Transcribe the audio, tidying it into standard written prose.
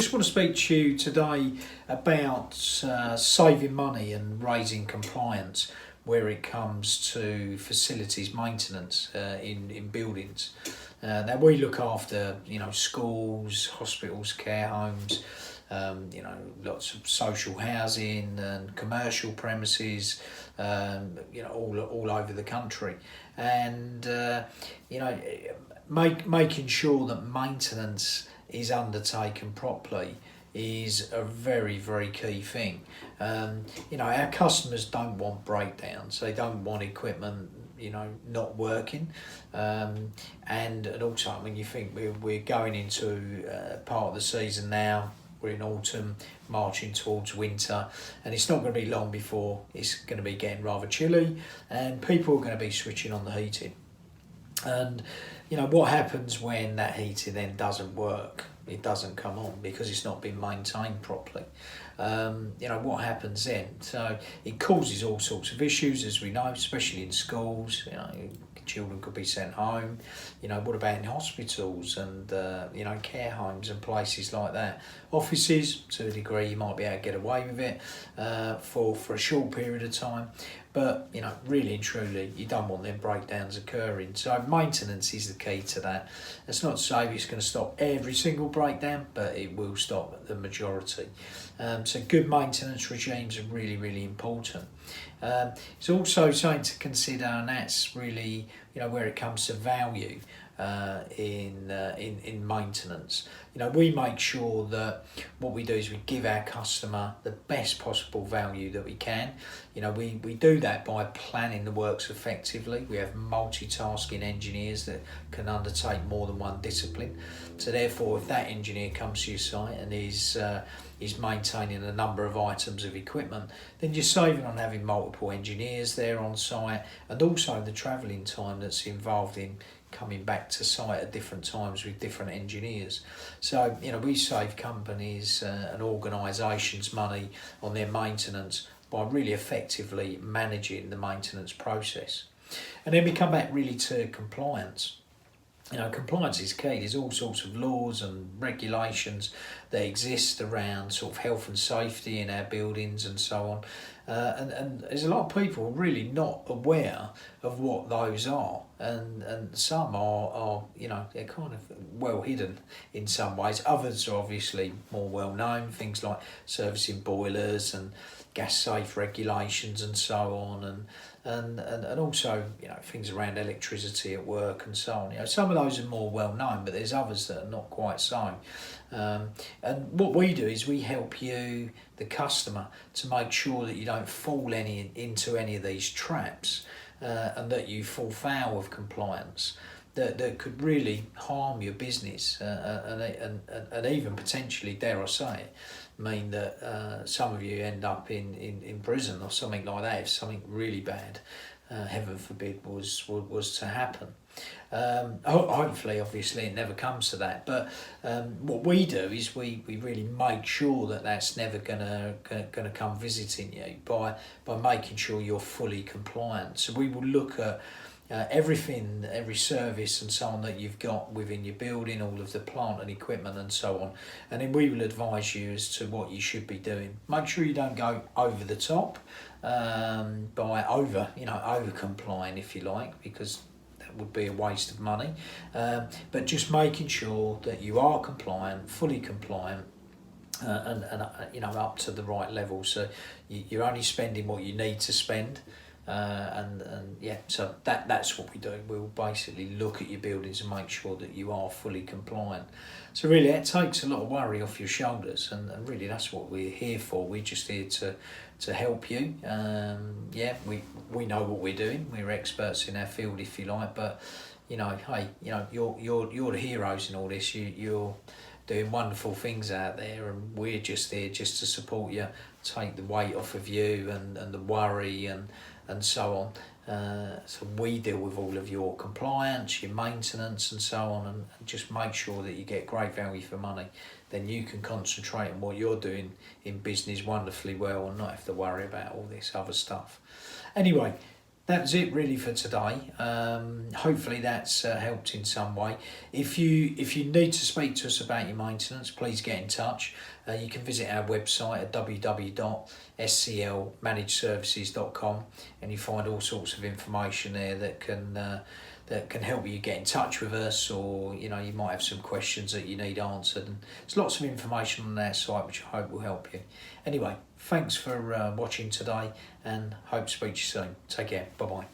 just want to speak to you today about saving money and raising compliance where it comes to facilities maintenance in buildings. Now we look after schools, hospitals, care homes, lots of social housing and commercial premises, all over the country, and making sure that maintenance is undertaken properly is a very, very key thing. Our customers don't want breakdowns. They don't want equipment, not working. And also, you think we're going into part of the season now. We're in autumn, marching towards winter, and it's not going to be long before it's going to be getting rather chilly, and people are going to be switching on the heating. And what happens when that heating then doesn't work? It doesn't come on because it's not been maintained properly. What happens then? So it causes all sorts of issues, as we know, especially in schools. Children could be sent home. What about in hospitals and care homes and places like that? Offices, to a degree, you might be able to get away with it for a short period of time. But, really and truly, you don't want them breakdowns occurring. So maintenance is the key to that. It's not to say it's going to stop every single breakdown, but it will stop the majority. So good maintenance regimes are really, really important. It's also something to consider, and that's really, where it comes to value in maintenance. We make sure that what we do is we give our customer the best possible value that we can. We do that by planning the works effectively. We have multitasking engineers that can undertake more than one discipline. So therefore, if that engineer comes to your site and is maintaining a number of items of equipment, then you're saving on having multiple engineers there on site, and also the travelling time that's involved in coming back to site at different times with different engineers. So, we save companies and organisations money on their maintenance by really effectively managing the maintenance process. And then we come back really to compliance. Compliance is key. There's all sorts of laws and regulations that exist around sort of health and safety in our buildings and so on. And there's a lot of people really not aware of what those are. And some are they're kind of well hidden in some ways. Others are obviously more well known, things like servicing boilers and gas safe regulations and so on, and also things around electricity at work and so on. Some of those are more well known, but there's others that are not quite so. And what we do is we help you, the customer, to make sure that you don't fall into any of these traps, and that you fall foul of compliance that could really harm your business, and even potentially, dare I say it, mean that some of you end up in prison or something like that if something really bad, heaven forbid, was to happen. Hopefully, obviously, it never comes to that. But what we do is we really make sure that that's never gonna come visiting you by making sure you're fully compliant. So we will look at everything, every service and so on that you've got within your building, all of the plant and equipment and so on, and then we will advise you as to what you should be doing. Make sure you don't go over the top by over complying, if you like, because that would be a waste of money. But just making sure that you are compliant, fully compliant, and up to the right level, so you're only spending what you need to spend. So that's what we do. We'll basically look at your buildings and make sure that you are fully compliant. So really, it takes a lot of worry off your shoulders, and really that's what we're here for. We're just here to help you. We know what we're doing. We're experts in our field, if you like. But hey, you're the heroes in all this. You're doing wonderful things out there, and we're just there just to support you, take the weight off of you and the worry and so on. So we deal with all of your compliance, your maintenance and so on, and just make sure that you get great value for money. Then you can concentrate on what you're doing in business wonderfully well and not have to worry about all this other stuff. Anyway, That's it really for today. Hopefully that's helped in some way. If you need to speak to us about your maintenance, please get in touch. You can visit our website at www.sclmanageservices.com, and you find all sorts of information there that can help you get in touch with us, or you might have some questions that you need answered. And there's lots of information on our site which I hope will help you. Anyway, thanks for watching today, and hope to speak to you soon. Take care. Bye bye.